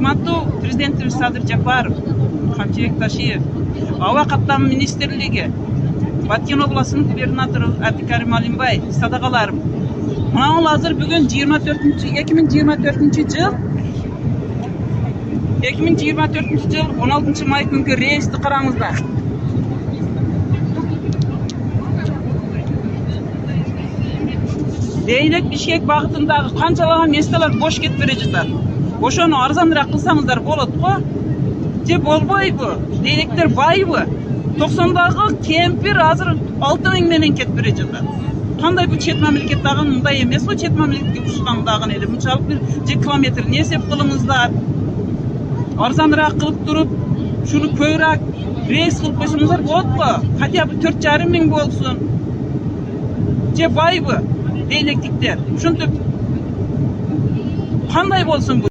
урматтуу президентибиз Садыр Жапаров, Камчыбек Ташиев, аба каттамы министрлиги, Баткен областынын губернатору Абдикарим Алимбай, садакаларым. Мына азыр бүгүн 2024 жыл 16 май күнкү рейсти караңыздар. Дейнек Бишкек багытындагы канчалаган месталар бош кетип бере жатат. Ошону арзаныраак кылсаңыздар болот го. Же болбойбу? Дейнектер байбы? 90дагы кемпир азыр 6000 менен кетип бере жатат. Кандай бул чет мамлекет дагы мындай эмес го, чет мамлекетке учкан дагы эле. Мынчалык бир 1 километр эсеп кылыңыздар. Арзаныраак кылып туруп, шуну көбүрөөк рейс кылып койсоңуздар болот го. Хотя бы 4,5 миң болсун. Же байбы? Дейнектиктер. Ушинтип кандай болсун бу?